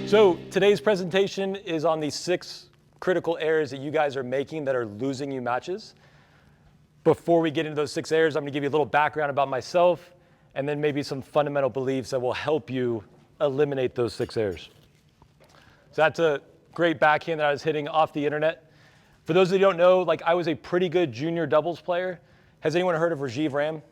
So today's presentation is on the 6 critical errors that you guys are making that are losing you matches. Before we get into those 6 errors, I'm going to give you a little background about myself and then maybe some fundamental beliefs that will help you eliminate those 6 errors. So that's a great backhand that I was hitting off the internet. For those of you who don't know, I was a pretty good junior doubles player. Has anyone heard of Rajiv Ram?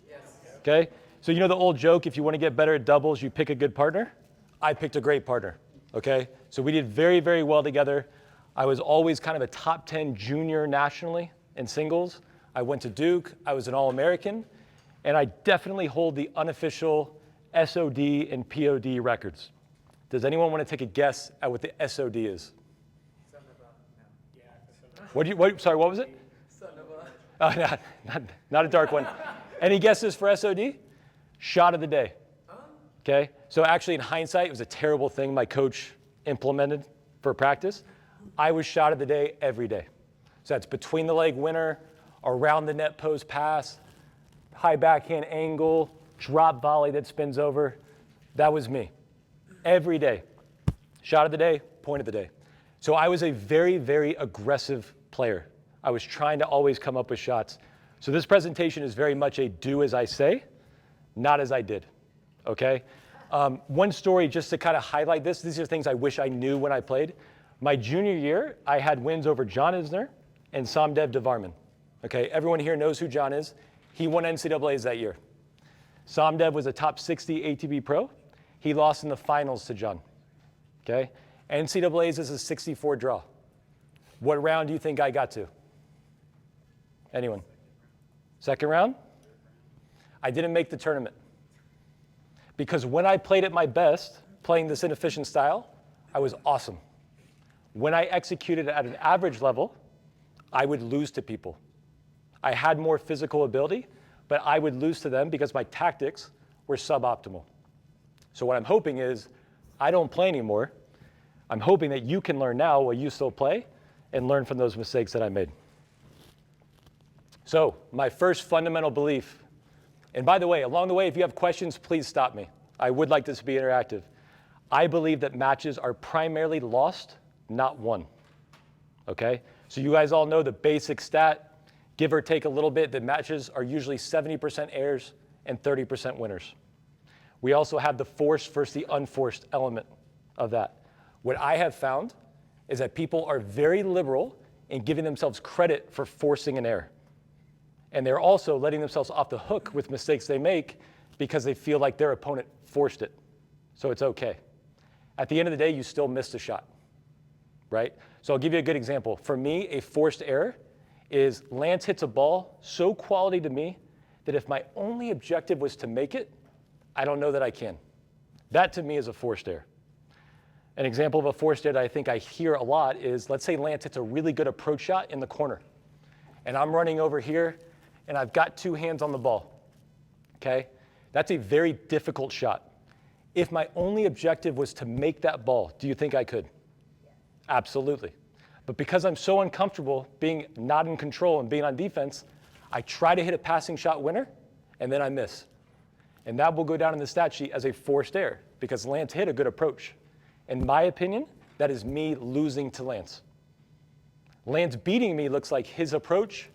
Yes. Okay. So you know the old joke, if you want to get better at doubles, you pick a good partner? I picked a great partner. Okay. So we did very, very well together. I was always kind of a top 10 junior nationally in singles. I went to Duke. I was an All-American. And I definitely hold the unofficial SOD and POD records. Does anyone want to take a guess at what the SOD is? Sorry, what was it? Oh, not a dark one. Any guesses for SOD? Shot of the day. Okay, so actually in hindsight, it was a terrible thing my coach implemented for practice. I was shot of the day every day. So that's between the leg winner, around the net post pass, high backhand angle, drop volley that spins over. That was me. Every day. Shot of the day, point of the day. So I was a very, very aggressive player. I was trying to always come up with shots. So this presentation is very much a do as I say, not as I did. Okay? One story just to kind of highlight this. These are things I wish I knew when I played. My junior year, I had wins over John Isner and Somdev Devarman. Okay, everyone here knows who John is. He won NCAAs that year. Somdev was a top 60 ATP pro. He lost in the finals to John. Okay, NCAAs is a 64 draw. What round do you think I got to? Anyone? Second round? I didn't make the tournament. Because when I played at my best, playing this inefficient style, I was awesome. When I executed at an average level, I would lose to people. I had more physical ability, but I would lose to them because my tactics were suboptimal. So what I'm hoping is I don't play anymore. I'm hoping that you can learn now while you still play and learn from those mistakes that I made. So my first fundamental belief, and by the way, along the way, if you have questions, please stop me. I would like this to be interactive. I believe that matches are primarily lost, not won. Okay? So you guys all know the basic stat, give or take a little bit, that matches are usually 70% errors and 30% winners. We also have the forced versus the unforced element of that. What I have found is that people are very liberal in giving themselves credit for forcing an error. And they're also letting themselves off the hook with mistakes they make because they feel like their opponent forced it. So it's okay. At the end of the day, you still missed a shot, right? So I'll give you a good example. For me, a forced error is Lance hits a ball so quality to me that if my only objective was to make it, I don't know that I can. That to me is a forced error. An example of a forced error that I think I hear a lot is, let's say Lance hits a really good approach shot in the corner. And I'm running over here, and I've got 2 hands on the ball, okay? That's a very difficult shot. If my only objective was to make that ball, do you think I could? Yeah. Absolutely. But because I'm so uncomfortable being not in control and being on defense, I try to hit a passing shot winner, and then I miss. And that will go down in the stat sheet as a forced error because Lance hit a good approach. In my opinion, that is me losing to Lance. Lance beating me looks like his approach.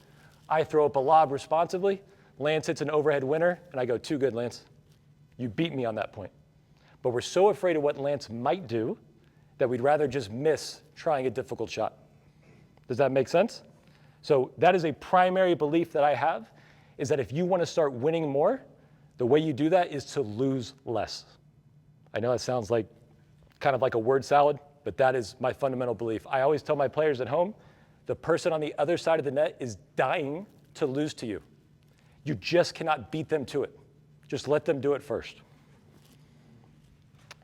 I throw up a lob responsibly. Lance hits an overhead winner, and I go, too good, Lance. You beat me on that point. But we're so afraid of what Lance might do that we'd rather just miss trying a difficult shot. Does that make sense? So that is a primary belief that I have, is that if you want to start winning more, the way you do that is to lose less. I know that sounds like kind of like a word salad, but that is my fundamental belief. I always tell my players at home, the person on the other side of the net is dying to lose to you. You just cannot beat them to it. Just let them do it first.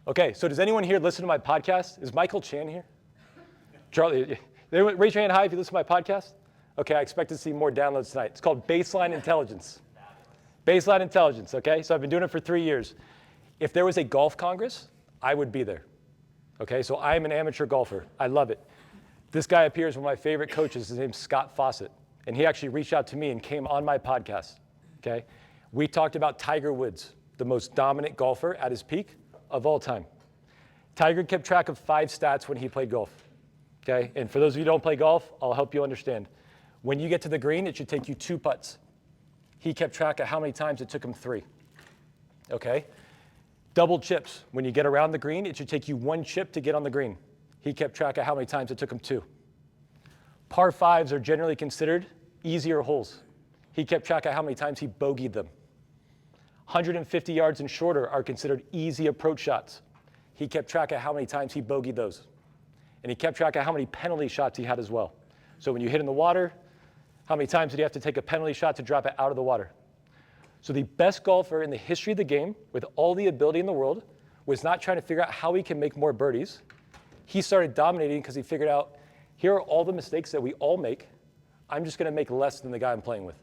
Okay, so does anyone here listen to my podcast? Is Michael Chan here? Charlie, raise your hand high if you listen to my podcast. Okay, I expect to see more downloads tonight. It's called Baseline Intelligence. Baseline Intelligence, okay? So I've been doing it for 3 years. If there was a golf congress, I would be there. Okay, so I'm an amateur golfer. I love it. This guy up here is one of my favorite coaches. His name's Scott Fawcett. And he actually reached out to me and came on my podcast, okay? We talked about Tiger Woods, the most dominant golfer at his peak of all time. Tiger kept track of 5 stats when he played golf. Okay? And for those of you who don't play golf, I'll help you understand. When you get to the green, it should take you 2 putts. He kept track of how many times it took him 3. Okay? Double chips. When you get around the green, it should take you 1 chip to get on the green. He kept track of how many times it took him 2. Par 5s are generally considered easier holes. He kept track of how many times he bogeyed them. 150 yards and shorter are considered easy approach shots. He kept track of how many times he bogeyed those. And he kept track of how many penalty shots he had as well. So when you hit in the water, how many times did he have to take a penalty shot to drop it out of the water? So the best golfer in the history of the game, with all the ability in the world, was not trying to figure out how he can make more birdies. He started dominating because he figured out, here are all the mistakes that we all make. I'm just going to make less than the guy I'm playing with.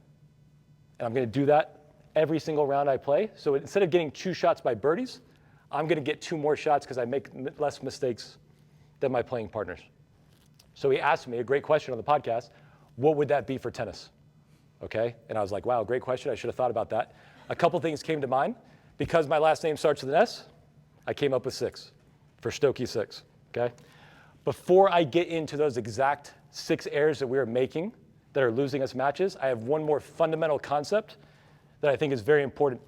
And I'm going to do that every single round I play. So instead of getting 2 shots by birdies, I'm going to get 2 more shots because I make less mistakes than my playing partners. So he asked me a great question on the podcast, what would that be for tennis? Okay, and I was like, wow, great question. I should have thought about that. A couple things came to mind. Because my last name starts with an S, I came up with 6 for Stokey 6, okay? Before I get into those exact 6 errors that we are making that are losing us matches, I have one more fundamental concept that I think is very important.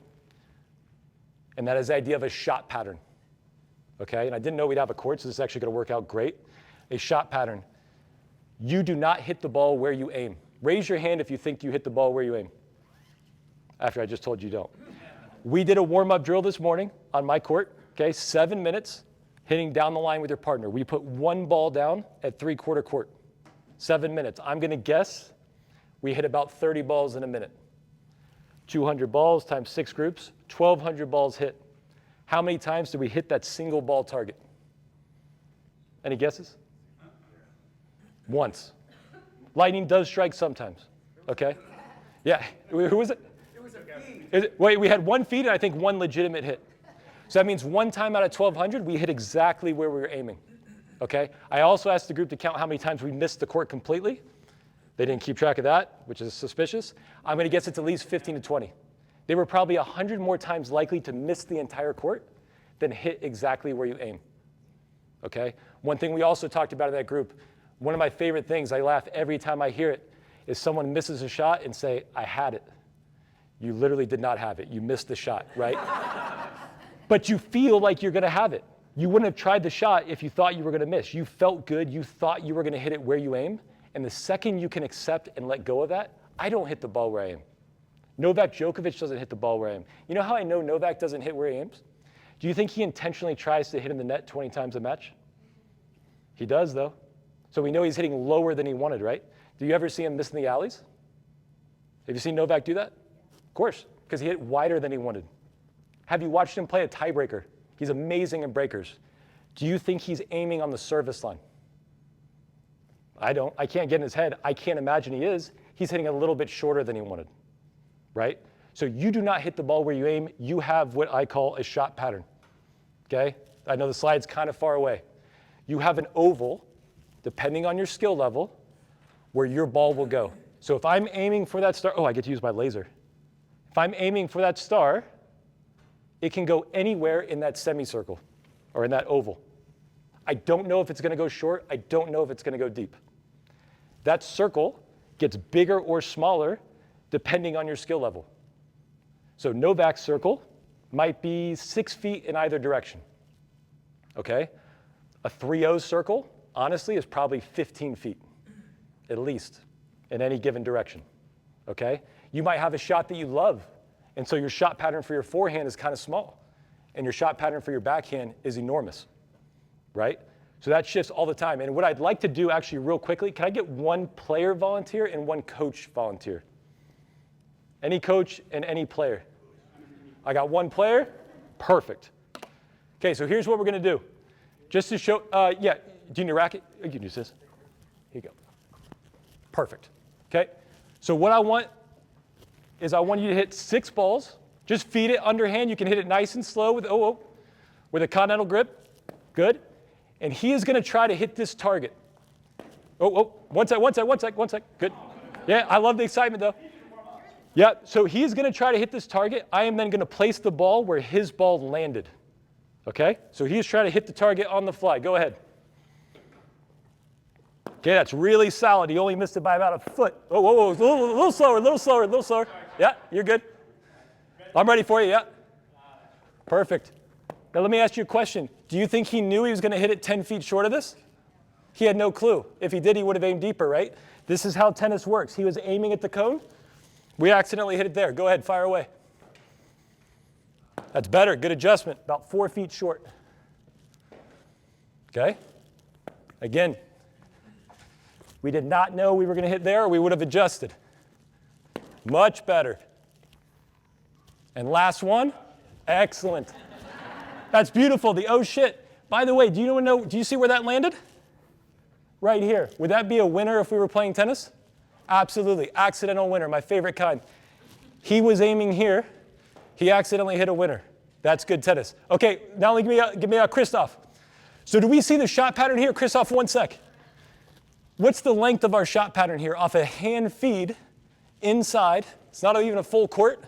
And that is the idea of a shot pattern, okay? And I didn't know we'd have a court, so this is actually gonna work out great. A shot pattern. You do not hit the ball where you aim. Raise your hand if you think you hit the ball where you aim. After I just told you don't. We did a warm-up drill this morning on my court, okay? 7 minutes, hitting down the line with your partner. We put 1 ball down at 3/4 court. 7 minutes. I'm gonna guess we hit about 30 balls in a minute. 200 balls times 6 groups, 1,200 balls hit. How many times do we hit that single ball target? Any guesses? Once. Lightning does strike sometimes, okay? Yeah, who was it? It was a feed. Wait, we had 1 feed and I think 1 legitimate hit. So that means 1 time out of 1,200, we hit exactly where we were aiming, okay? I also asked the group to count how many times we missed the court completely. They didn't keep track of that, which is suspicious. I'm gonna guess it's at least 15 to 20. They were probably 100 more times likely to miss the entire court than hit exactly where you aim, okay? One thing we also talked about in that group, one of my favorite things, I laugh every time I hear it, is someone misses a shot and say, I had it. You literally did not have it. You missed the shot, right? But you feel like you're gonna have it. You wouldn't have tried the shot if you thought you were gonna miss. You felt good, you thought you were gonna hit it where you aim, and the second you can accept and let go of that, I don't hit the ball where I aim. Novak Djokovic doesn't hit the ball where I aim. You know how I know Novak doesn't hit where he aims? Do you think he intentionally tries to hit in the net 20 times a match? He does, though. So we know he's hitting lower than he wanted, right? Do you ever see him miss in the alleys? Have you seen Novak do that? Of course, because he hit wider than he wanted. Have you watched him play a tiebreaker? He's amazing in breakers. Do you think he's aiming on the service line? I don't. I can't get in his head. I can't imagine he is. He's hitting a little bit shorter than he wanted, right? So you do not hit the ball where you aim. You have what I call a shot pattern, okay? I know the slide's kind of far away. You have an oval, depending on your skill level, where your ball will go. So if I'm aiming for that star, oh, I get to use my laser. If I'm aiming for that star, it can go anywhere in that semicircle or in that oval. I don't know if it's gonna go short. I don't know if it's gonna go deep. That circle gets bigger or smaller depending on your skill level. So Novak's circle might be 6 feet in either direction, okay? A 3-0 circle, honestly, is probably 15 feet, at least, in any given direction, okay? You might have a shot that you love, and so your shot pattern for your forehand is kind of small, and your shot pattern for your backhand is enormous, right? So that shifts all the time. And what I'd like to do actually real quickly, can I get 1 player volunteer and 1 coach volunteer? Any coach and any player. I got 1 player, perfect. Okay, so here's what we're gonna do. Just to show, yeah, do you need a racket? You can use this. Here you go. Perfect, okay? So what I want is I want you to hit 6 balls. Just feed it underhand. You can hit it nice and slow with with a continental grip, good. And he is gonna try to hit this target. One sec, good. Yeah, I love the excitement though. Yeah, so he's gonna try to hit this target. I am then gonna place the ball where his ball landed, Okay? So he's trying to hit the target on the fly. Go ahead. Okay, that's really solid. He only missed it by about a foot. Oh, whoa, whoa, a little slower, a little slower, a little slower. Yeah, you're good. I'm ready for you, yeah. Perfect. Now let me ask you a question. Do you think he knew he was going to hit it 10 feet short of this? He had no clue. If he did, he would have aimed deeper, right? This is how tennis works. He was aiming at the cone. We accidentally hit it there. Go ahead, fire away. That's better, good adjustment, about 4 feet short. Okay? Again, we did not know we were going to hit there, or we would have adjusted. Much better. And last one, excellent. That's beautiful, the oh shit. By the way, do you see where that landed? Right here. Would that be a winner if we were playing tennis? Absolutely, accidental winner, my favorite kind. He was aiming here. He accidentally hit a winner. That's good tennis. Okay, now give me a Christoph. So do we see the shot pattern here? Christoph, 1 sec. What's the length of our shot pattern here? Off a hand feed inside. It's not even a full court.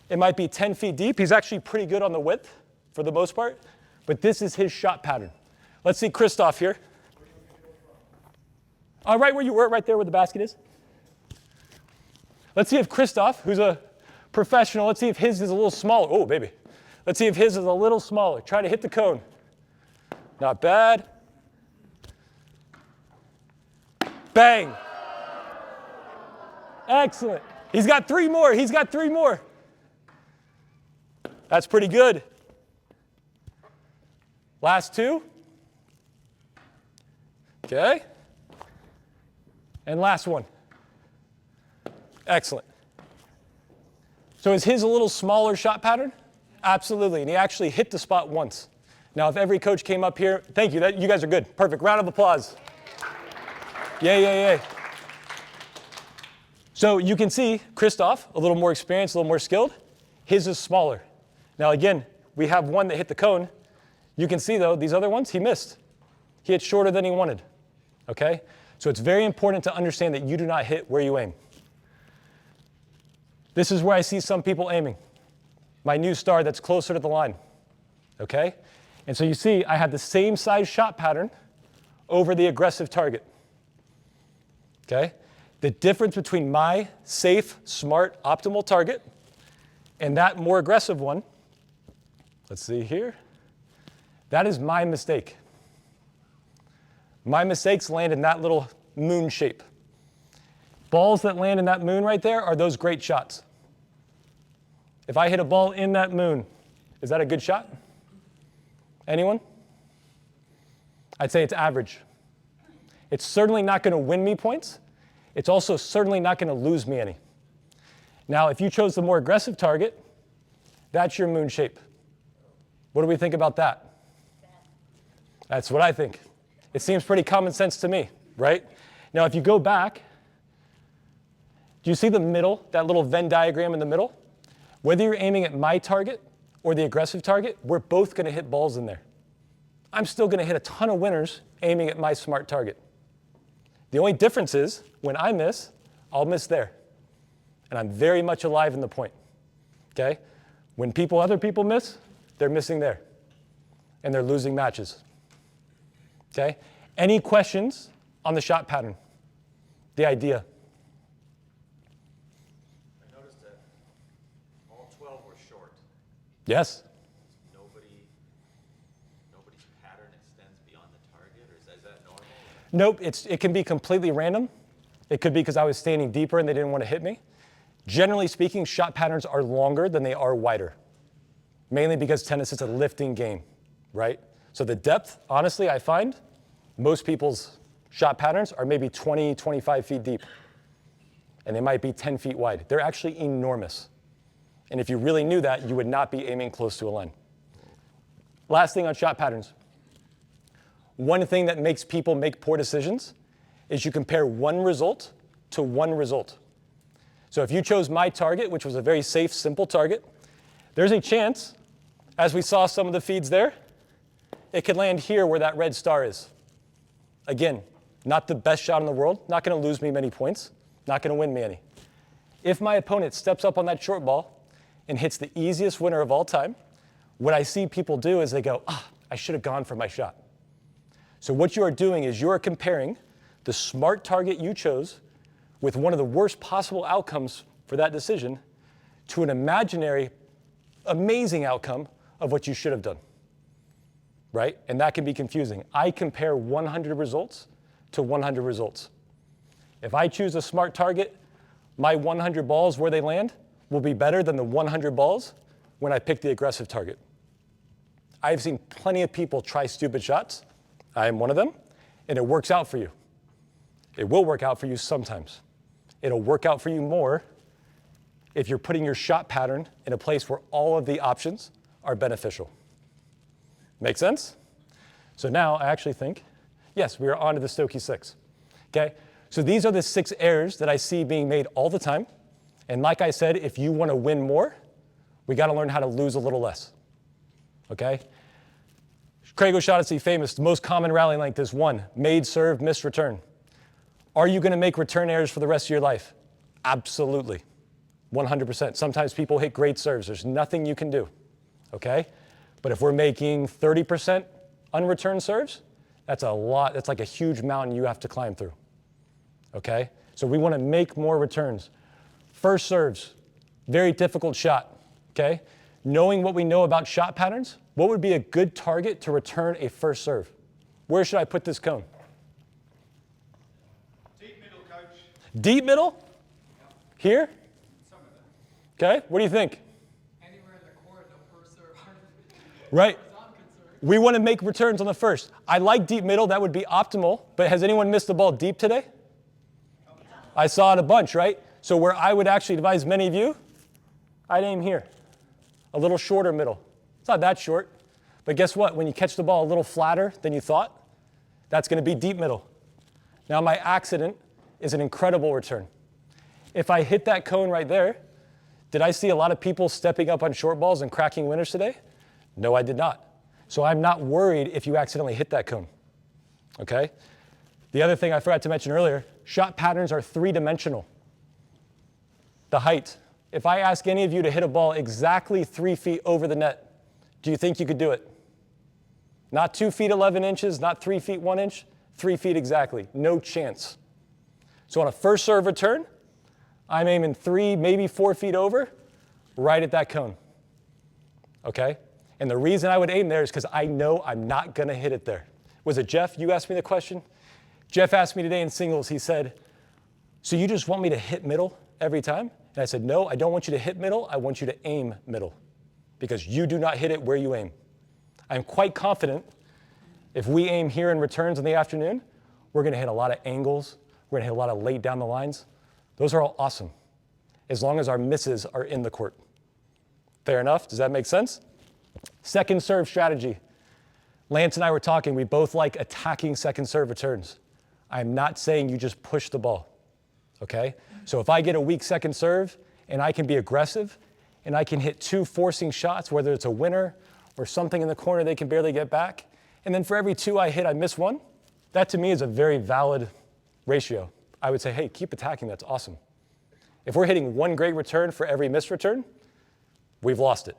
It might be 10 feet deep. He's actually pretty good on the width for the most part. But this is his shot pattern. Let's see Christoph here. Right where you were, right there where the basket is. Let's see if Christoph, who's a professional, let's see if his is a little smaller. Oh, baby. Let's see if his is a little smaller. Try to hit the cone. Not bad. Bang. Excellent. He's got 3 more. He's got 3 more. That's pretty good. Last 2. Okay. And last one. Excellent. So is his a little smaller shot pattern? Absolutely. And he actually hit the spot once. Now, if every coach came up here, thank you. You guys are good. Perfect. Round of applause. Yay, yay, yay. So you can see Christoph, a little more experienced, a little more skilled. His is smaller. Now, again, we have one that hit the cone. You can see, though, these other ones, he missed. He hit shorter than he wanted. Okay? So it's very important to understand that you do not hit where you aim. This is where I see some people aiming. My new star that's closer to the line. Okay? And so you see, I have the same size shot pattern over the aggressive target. Okay? The difference between my safe, smart, optimal target and that more aggressive one, let's see here, that is my mistake. My mistakes land in that little moon shape. Balls that land in that moon right there are those great shots. If I hit a ball in that moon, is that a good shot? Anyone? I'd say it's average. It's certainly not going to win me points. It's also certainly not going to lose me any. Now, if you chose the more aggressive target, that's your moon shape. What do we think about that? That's what I think. It seems pretty common sense to me, right? Now, if you go back, do you see the middle, that little Venn diagram in the middle? Whether you're aiming at my target or the aggressive target, we're both going to hit balls in there. I'm still going to hit a ton of winners aiming at my smart target. The only difference is when I miss, I'll miss there. And I'm very much alive in the point. Okay? When other people miss, they're missing there. And they're losing matches. Okay? Any questions on the shot pattern? The idea? I noticed that all 12 were short. Yes. Nobody's pattern extends beyond the target, or is that normal? Nope, it can be completely random. It could be because I was standing deeper and they didn't want to hit me. Generally speaking, shot patterns are longer than they are wider, mainly because tennis is a lifting game, right? So the depth, honestly, I find most people's shot patterns are maybe 20, 25 feet deep, and they might be 10 feet wide. They're actually enormous. And if you really knew that, you would not be aiming close to a line. Last thing on shot patterns. One thing that makes people make poor decisions is you compare one result to one result. So if you chose my target, which was a very safe, simple target, there's a chance, as we saw some of the feeds there, it could land here where that red star is. Again, not the best shot in the world, not going to lose me many points, not going to win me any. If my opponent steps up on that short ball and hits the easiest winner of all time, what I see people do is they go, I should have gone for my shot. So what you are doing is you are comparing the smart target you chose with one of the worst possible outcomes for that decision to an imaginary, amazing outcome of what you should have done, right? And that can be confusing. I compare 100 results to 100 results. If I choose a smart target, my 100 balls where they land will be better than the 100 balls when I pick the aggressive target. I've seen plenty of people try stupid shots. I am one of them, and it works out for you. It will work out for you sometimes. It'll work out for you more if you're putting your shot pattern in a place where all of the options are beneficial. Make sense? So now I actually think, yes, we are on to the Stokke 6. Okay? So these are the 6 errors that I see being made all the time. And like I said, if you want to win more, we got to learn how to lose a little less. Okay? Craig O'Shaughnessy, famous, the most common rally length is 1, made serve, missed return. Are you going to make return errors for the rest of your life? Absolutely. 100%. Sometimes people hit great serves. There's nothing you can do. Okay? But if we're making 30% unreturned serves, that's a lot. That's like a huge mountain you have to climb through. Okay? So we want to make more returns. First serves, very difficult shot. Okay? Knowing what we know about shot patterns, what would be a good target to return a first serve? Where should I put this cone? Deep middle, coach. Deep middle? Yep. Here? Some of them. Okay, what do you think? Anywhere in the court, no first serve. Right. As I'm concerned. We want to make returns on the first. I like deep middle, that would be optimal, but has anyone missed the ball deep today? I saw it a bunch, right? So where I would actually advise many of you, I'd aim here. A little shorter middle. It's not that short, but guess what? When you catch the ball a little flatter than you thought, that's going to be deep middle. Now my accident is an incredible return. If I hit that cone right there, did I see a lot of people stepping up on short balls and cracking winners today? No, I did not. So I'm not worried if you accidentally hit that cone, okay? The other thing I forgot to mention earlier, shot patterns are 3-dimensional. The height. If I ask any of you to hit a ball exactly 3 feet over the net, do you think you could do it? Not 2 feet 11 inches, not 3 feet 1 inch, 3 feet exactly. No chance. So on a first serve return, I'm aiming 3, maybe 4 feet over, right at that cone. Okay? And the reason I would aim there is because I know I'm not going to hit it there. Was it Jeff? You asked me the question? Jeff asked me today in singles, he said, so you just want me to hit middle every time? And I said, no, I don't want you to hit middle. I want you to aim middle because you do not hit it where you aim. I'm quite confident if we aim here in returns in the afternoon, we're going to hit a lot of angles. We're going to hit a lot of late down the lines. Those are all awesome as long as our misses are in the court. Fair enough? Does that make sense? Second serve strategy. Lance and I were talking. We both like attacking second serve returns. I'm not saying you just push the ball. Okay? So if I get a weak second serve and I can be aggressive and I can hit 2 forcing shots, whether it's a winner or something in the corner they can barely get back, and then for every 2 I hit, I miss 1, that to me is a very valid ratio. I would say, hey, keep attacking, that's awesome. If we're hitting 1 great return for every missed return, we've lost it.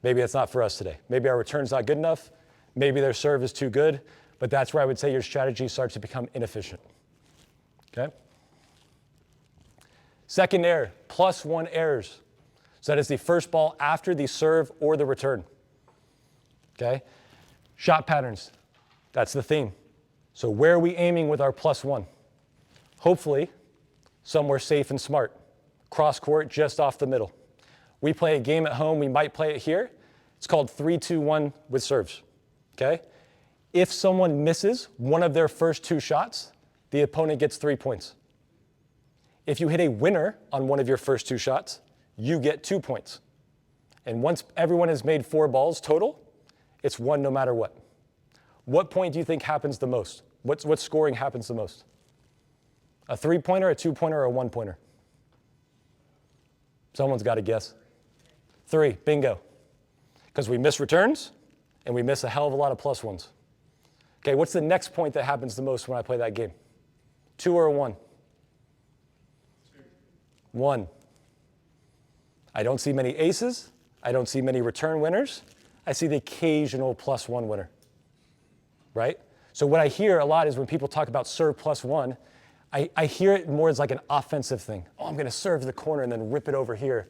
Maybe it's not for us today. Maybe our return's not good enough. Maybe their serve is too good, but that's where I would say your strategy starts to become inefficient. Okay? Second error, +1 errors. So that is the first ball after the serve or the return. Okay? Shot patterns, that's the theme. So where are we aiming with our +1? Hopefully, somewhere safe and smart. Cross court, just off the middle. We play a game at home, we might play it here. It's called 3-2-1 with serves. Okay? If someone misses one of their first 2 shots, the opponent gets 3 points. If you hit a winner on one of your first 2 shots, you get 2 points. And once everyone has made 4 balls total, it's 1 no matter what. What point do you think happens the most? What scoring happens the most? A 3-pointer, a 2-pointer, or a 1-pointer? Someone's got to guess. 3, bingo. Because we miss returns, and we miss a hell of a lot of +1s. Okay, what's the next point that happens the most when I play that game? 2 or a 1? 1. I don't see many aces. I don't see many return winners. I see the occasional +1 winner, right? So what I hear a lot is when people talk about serve +1, I hear it more as like an offensive thing. Oh, I'm going to serve the corner and then rip it over here.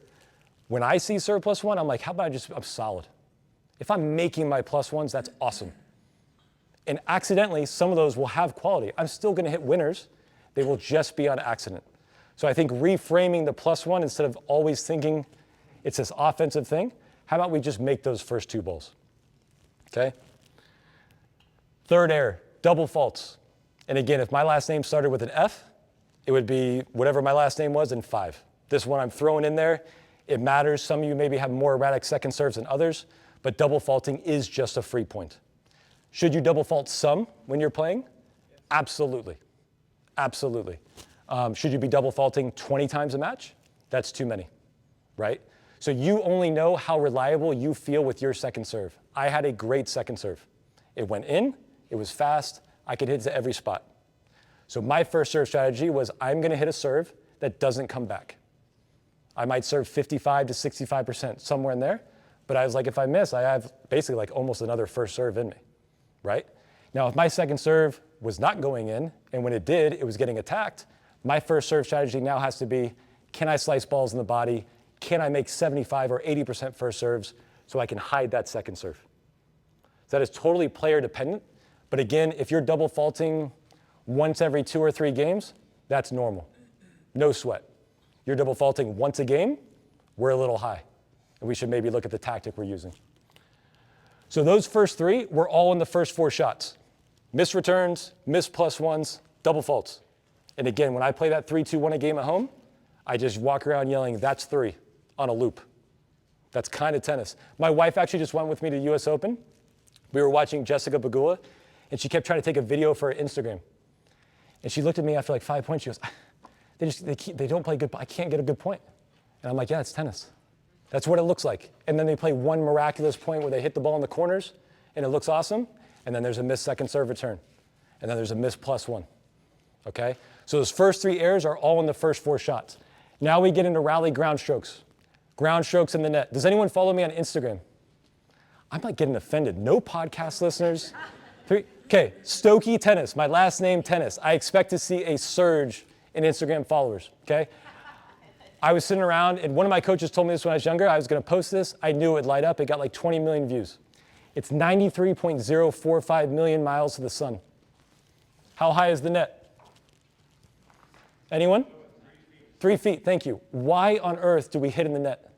When I see serve +1, I'm like, how about I'm solid. If I'm making my +1s, that's awesome. And accidentally, some of those will have quality. I'm still going to hit winners. They will just be on accident. So I think reframing the +1 instead of always thinking it's this offensive thing, how about we just make those first 2 balls? Okay? Third error, double faults. And again, if my last name started with an F, it would be whatever my last name was in 5. This one I'm throwing in there. It matters. Some of you maybe have more erratic second serves than others, but double faulting is just a free point. Should you double fault some when you're playing? Absolutely. Absolutely. Should you be double faulting 20 times a match? That's too many, right? So you only know how reliable you feel with your second serve. I had a great second serve. It went in, it was fast, I could hit to every spot. So my first serve strategy was I'm going to hit a serve that doesn't come back. I might serve 55 to 65%, somewhere in there, but I was like, if I miss, I have basically like almost another first serve in me, right? Now, if my second serve was not going in, and when it did, it was getting attacked, my first serve strategy now has to be, can I slice balls in the body? Can I make 75 or 80% first serves so I can hide that second serve? So that is totally player dependent. But again, if you're double faulting once every 2 or 3 games, that's normal. No sweat. You're double faulting once a game, we're a little high. And we should maybe look at the tactic we're using. So those first 3 were all in the first 4 shots. Missed returns, missed +1s, double faults. And again, when I play that 3-2-1 a game at home, I just walk around yelling, that's 3 on a loop. That's kind of tennis. My wife actually just went with me to the US Open. We were watching Jessica Pegula, and she kept trying to take a video for her Instagram. And she looked at me after like 5 points. She goes, they don't play good, I can't get a good point. And I'm like, yeah, it's tennis. That's what it looks like. And then they play one miraculous point where they hit the ball in the corners, and it looks awesome. And then there's a missed second serve return. And then there's a missed +1. Okay? So those first 3 errors are all in the first 4 shots. Now we get into rally ground strokes. Ground strokes in the net. Does anyone follow me on Instagram? I'm like getting offended. No podcast listeners. Okay, Stokey Tennis, my last name Tennis. I expect to see a surge in Instagram followers, okay? I was sitting around, and one of my coaches told me this when I was younger. I was going to post this. I knew it would light up. It got like 20 million views. It's 93.045 million miles to the sun. How high is the net? Anyone? 3 feet, thank you. Why on earth do we hit in the net?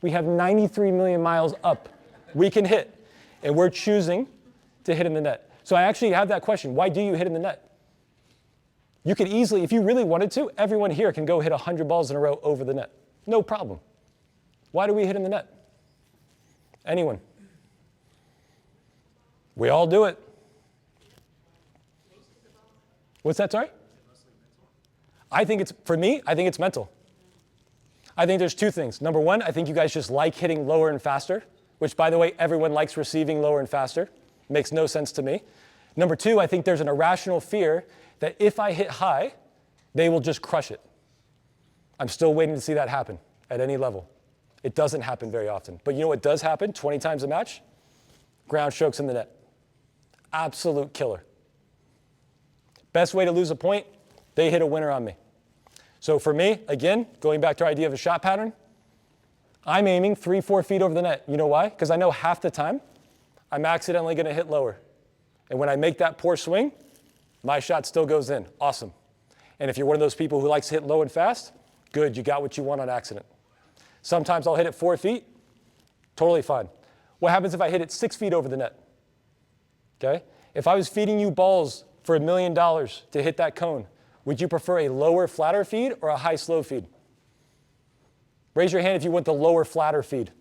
We have 93 million miles up we can hit, and we're choosing to hit in the net. So I actually have that question. Why do you hit in the net? You could easily, if you really wanted to, everyone here can go hit 100 balls in a row over the net. No problem. Why do we hit in the net? Anyone? We all do it. What's that, sorry? I think it's mental. I think there's 2 things. Number 1, I think you guys just like hitting lower and faster, which, by the way, everyone likes receiving lower and faster. Makes no sense to me. Number 2, I think there's an irrational fear that if I hit high, they will just crush it. I'm still waiting to see that happen at any level. It doesn't happen very often. But you know what does happen 20 times a match? Ground strokes in the net. Absolute killer. Best way to lose a point, they hit a winner on me. So for me, again, going back to our idea of a shot pattern, I'm aiming 3-4 feet over the net. You know why? Because I know half the time I'm accidentally going to hit lower. And when I make that poor swing, my shot still goes in. Awesome. And if you're one of those people who likes to hit low and fast, good, you got what you want on accident. Sometimes I'll hit it 4 feet, totally fine. What happens if I hit it 6 feet over the net? Okay? If I was feeding you balls for $1 million to hit that cone, would you prefer a lower, flatter feed or a high, slow feed? Raise your hand if you want the lower, flatter feed.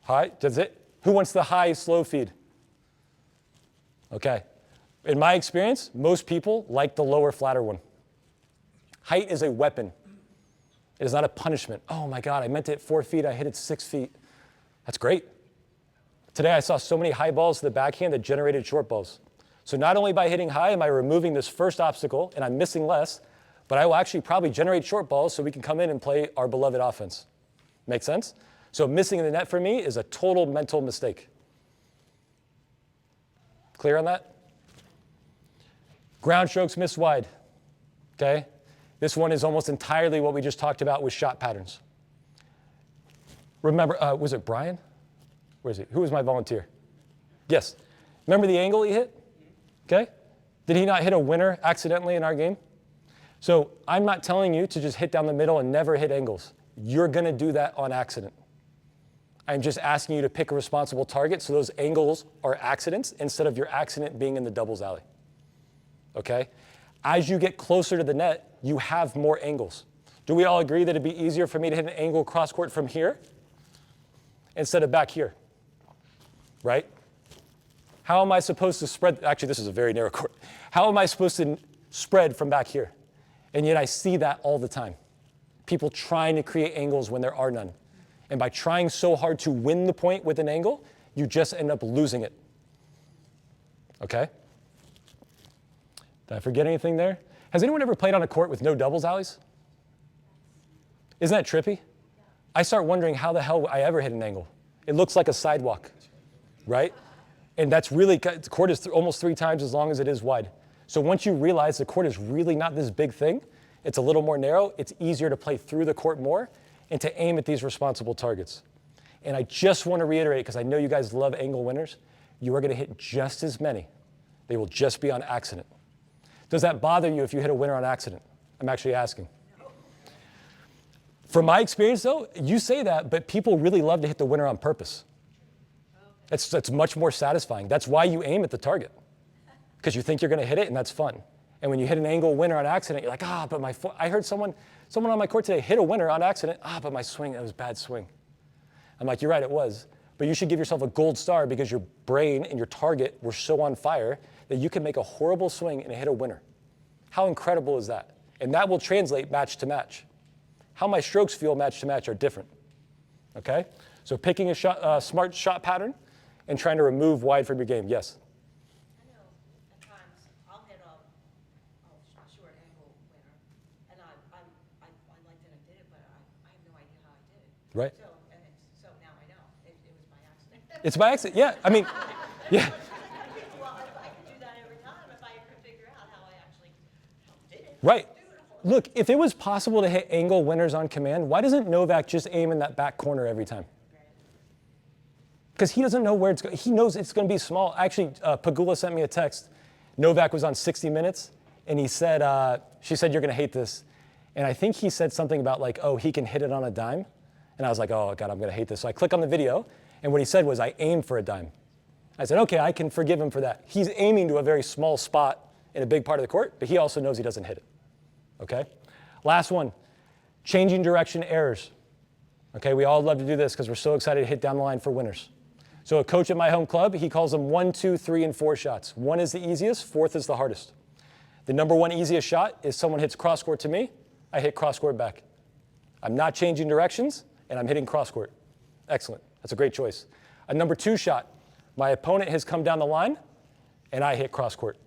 High? Does it? Who wants the high, slow feed? Okay. In my experience, most people like the lower, flatter one. Height is a weapon. It is not a punishment. Oh my God, I meant to hit 4 feet, I hit it 6 feet. That's great. Today I saw so many high balls to the backhand that generated short balls. So not only by hitting high am I removing this first obstacle and I'm missing less, but I will actually probably generate short balls so we can come in and play our beloved offense. Make sense? So missing the net for me is a total mental mistake. Clear on that? Ground strokes missed wide, okay? This one is almost entirely what we just talked about with shot patterns. Remember, was it Brian? Where is he? Who was my volunteer? Yes. Remember the angle he hit? Okay? Did he not hit a winner accidentally in our game? So I'm not telling you to just hit down the middle and never hit angles. You're going to do that on accident. I'm just asking you to pick a responsible target so those angles are accidents instead of your accident being in the doubles alley. Okay? As you get closer to the net, you have more angles. Do we all agree that it'd be easier for me to hit an angle cross court from here instead of back here? Right? How am I supposed to spread? Actually, this is a very narrow court. How am I supposed to spread from back here? And yet I see that all the time. People trying to create angles when there are none. And by trying so hard to win the point with an angle, you just end up losing it. Okay? Did I forget anything there? Has anyone ever played on a court with no doubles alleys? Isn't that trippy? I start wondering how the hell I ever hit an angle. It looks like a sidewalk, right? And that's really, the court is almost 3 times as long as it is wide. So once you realize the court is really not this big thing, it's a little more narrow, it's easier to play through the court more and to aim at these responsible targets. And I just want to reiterate, because I know you guys love angle winners, you are going to hit just as many. They will just be on accident. Does that bother you if you hit a winner on accident? I'm actually asking. From my experience, though, you say that, but people really love to hit the winner on purpose. That's much more satisfying. That's why you aim at the target, because you think you're going to hit it, and that's fun. And when you hit an angle winner on accident, you're like, but my foot. I heard someone on my court today hit a winner on accident. But my swing, that was a bad swing. I'm like, you're right, it was. But you should give yourself a gold star because your brain and your target were so on fire that you can make a horrible swing and hit a winner. How incredible is that? And that will translate match to match. How my strokes feel match to match are different. Okay? So picking a smart shot pattern and trying to remove wide from your game. Yes? I know at times I'll hit a short angle winner, and I liked it, I did it, but I have no idea how I did it. Right. So now I know. It was by accident. It's by accident. Yeah. I mean, yeah. Well, if I could do that every time, if I could figure out how I actually did it. Right. Look, if it was possible to hit angle winners on command, why doesn't Novak just aim in that back corner every time? Because he doesn't know where it's going. He knows it's going to be small. Actually, Pagula sent me a text. Novak was on 60 Minutes, and he said, she said, you're going to hate this. And I think he said something about like, oh, he can hit it on a dime. And I was like, oh, God, I'm going to hate this. So I click on the video, and what he said was, I aim for a dime. I said, okay, I can forgive him for that. He's aiming to a very small spot in a big part of the court, but he also knows he doesn't hit it. Okay? Last one, changing direction errors. Okay, we all love to do this because we're so excited to hit down the line for winners. So a coach at my home club, he calls them 1, 2, 3, and 4 shots. 1 is the easiest, 4th is the hardest. The number 1 easiest shot is someone hits cross court to me, I hit cross court back. I'm not changing directions, and I'm hitting cross court. Excellent, that's a great choice. A number 2 shot, my opponent has come down the line, and I hit cross court.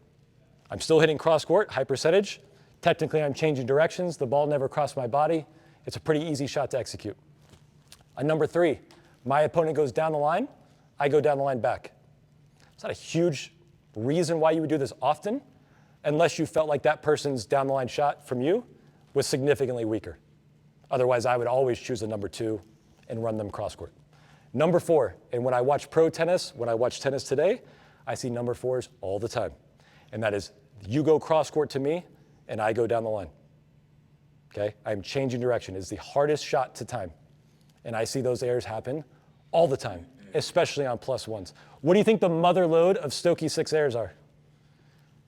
I'm still hitting cross court, high percentage. Technically, I'm changing directions. The ball never crossed my body. It's a pretty easy shot to execute. A number 3, my opponent goes down the line, I go down the line back. It's not a huge reason why you would do this often, unless you felt like that person's down the line shot from you was significantly weaker. Otherwise, I would always choose a number 2 and run them cross court. Number 4, and when I watch pro tennis, when I watch tennis today, I see number 4s all the time. And that is, you go cross court to me, and I go down the line. Okay? I'm changing direction. It's the hardest shot to time. And I see those errors happen all the time, especially on +1s. What do you think the mother lode of Stokey 6 errors are?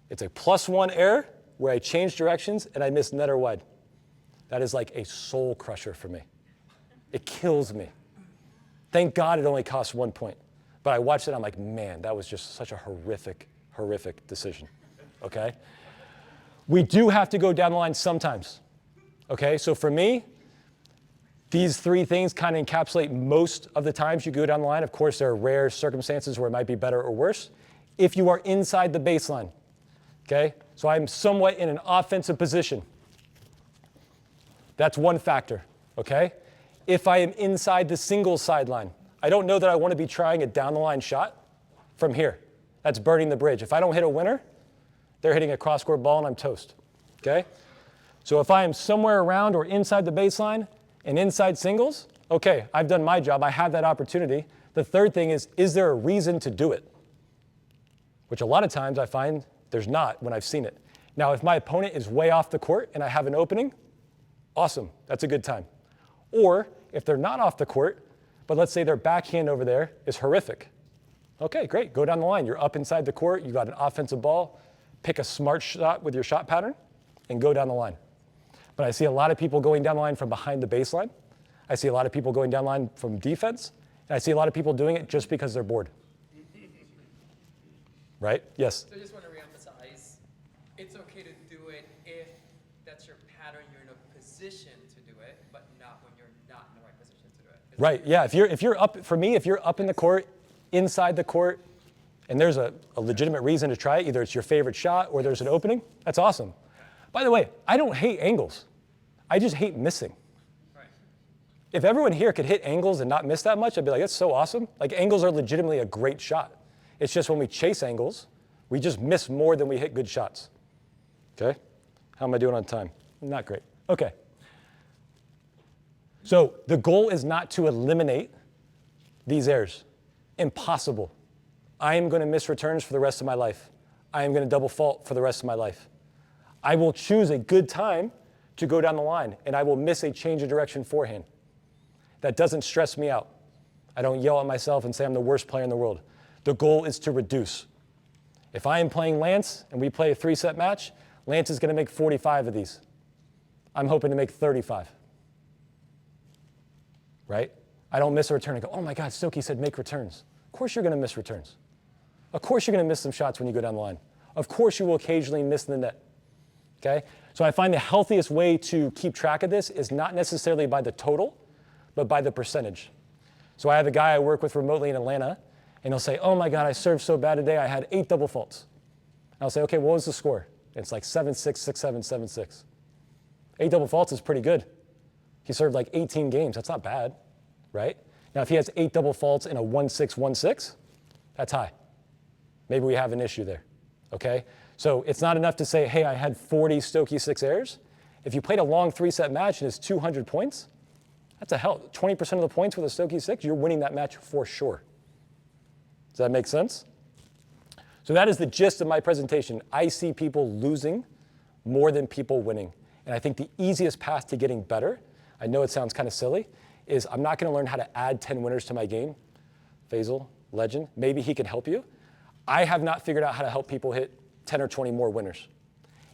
It's a +1 error where I change directions and I miss net or wide. That is like a soul crusher for me. It kills me. Thank God it only costs 1 point. But I watched it, I'm like, man, that was just such a horrific, horrific decision. Okay? We do have to go down the line sometimes. Okay? So for me, these 3 things kind of encapsulate most of the times you go down the line. Of course, there are rare circumstances where it might be better or worse. If you are inside the baseline, okay? So I'm somewhat in an offensive position. That's one factor, okay? if I am inside the single sideline. I don't know that I want to be trying a down the line shot from here. That's burning the bridge. If I don't hit a winner, they're hitting a cross-court ball and I'm toast, okay? So if I am somewhere around or inside the baseline and inside singles, okay, I've done my job. I have that opportunity. The third thing is there a reason to do it? Which a lot of times I find there's not when I've seen it. Now, if my opponent is way off the court and I have an opening, awesome, that's a good time. Or if they're not off the court, but let's say their backhand over there is horrific. Okay, great, go down the line. You're up inside the court, you got an offensive ball, pick a smart shot with your shot pattern and go down the line. But I see a lot of people going down the line from behind the baseline. I see a lot of people going down the line from defense. And I see a lot of people doing it just because they're bored. Right? Yes? So I just want to reemphasize, it's okay to do it if that's your pattern, you're in a position to do it, but not when you're not in the right position to do it. Right, yeah. If you're up, for me, if you're up in the court, inside the court, and there's a legitimate reason to try it, either it's your favorite shot or there's an opening, that's awesome. By the way, I don't hate angles. I just hate missing. Right. If everyone here could hit angles and not miss that much, I'd be like, that's so awesome. Like, angles are legitimately a great shot. It's just when we chase angles, we just miss more than we hit good shots. Okay? How am I doing on time? Not great. Okay. So the goal is not to eliminate these errors. Impossible. I am going to miss returns for the rest of my life. I am going to double fault for the rest of my life. I will choose a good time to go down the line, and I will miss a change of direction forehand. That doesn't stress me out. I don't yell at myself and say I'm the worst player in the world. The goal is to reduce. If I am playing Lance and we play a 3-set match, Lance is going to make 45 of these. I'm hoping to make 35. Right? I don't miss a return and go, oh my God, Stokke said make returns. Of course you're going to miss returns. Of course you're going to miss some shots when you go down the line. Of course you will occasionally miss the net. Okay? So I find the healthiest way to keep track of this is not necessarily by the total, but by the percentage. So I have a guy I work with remotely in Atlanta, and he'll say, oh my God, I served so bad today, I had 8 double faults. And I'll say, okay, what was the score? And it's like 7-6, 6-7, 7-6. 8 double faults is pretty good. He served like 18 games. That's not bad, right? Now, if he has 8 double faults in a 1-6, 1-6, that's high. Maybe we have an issue there, okay? So it's not enough to say, hey, I had 40 Stokke 6 errors. If you played a long 3-set match and it's 200 points, that's a hell. 20% of the points with a Stokke 6, you're winning that match for sure. Does that make sense? So that is the gist of my presentation. I see people losing more than people winning. And I think the easiest path to getting better, I know it sounds kind of silly, is I'm not going to learn how to add 10 winners to my game. Faisal, legend, maybe he can help you. I have not figured out how to help people hit 10 or 20 more winners.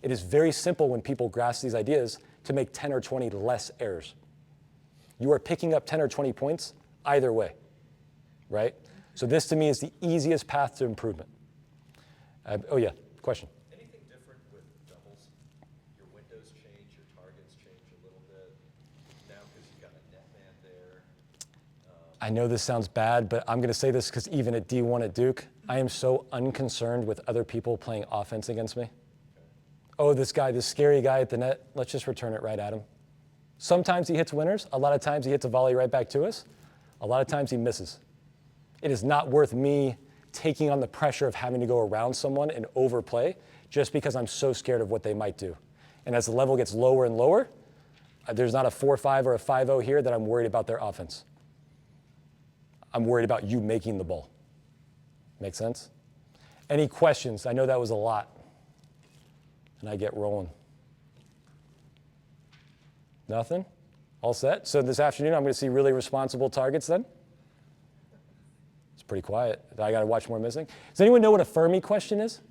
It is very simple when people grasp these ideas to make 10 or 20 less errors. You are picking up 10 or 20 points either way, right? So this to me is the easiest path to improvement. Oh yeah, question. Anything different with doubles? Your windows change, your targets change a little bit now because you've got a net man there. I know this sounds bad, but I'm going to say this because even at D1 at Duke, I am so unconcerned with other people playing offense against me. Oh, this guy, this scary guy at the net, let's just return it right at him. Sometimes he hits winners. A lot of times he hits a volley right back to us. A lot of times he misses. It is not worth me taking on the pressure of having to go around someone and overplay just because I'm so scared of what they might do. And as the level gets lower and lower, there's not a 4-5 or a 5-0 here that I'm worried about their offense. I'm worried about you making the ball. Make sense? Any questions? I know that was a lot. And I get rolling. Nothing? All set? So this afternoon I'm going to see really responsible targets then? It's pretty quiet. I got to watch more missing. Does anyone know what a Fermi question is?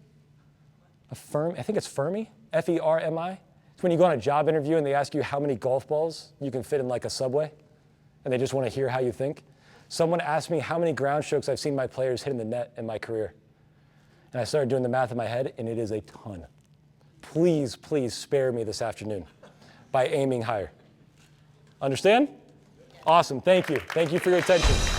A Fermi? I think it's Fermi. F-E-R-M-I. It's when you go on a job interview and they ask you how many golf balls you can fit in like a Subway. And they just want to hear how you think. Someone asked me how many ground strokes I've seen my players hit in the net in my career. And I started doing the math in my head, and it is a ton. Please, please spare me this afternoon by aiming higher. Understand? Awesome. Thank you. Thank you for your attention.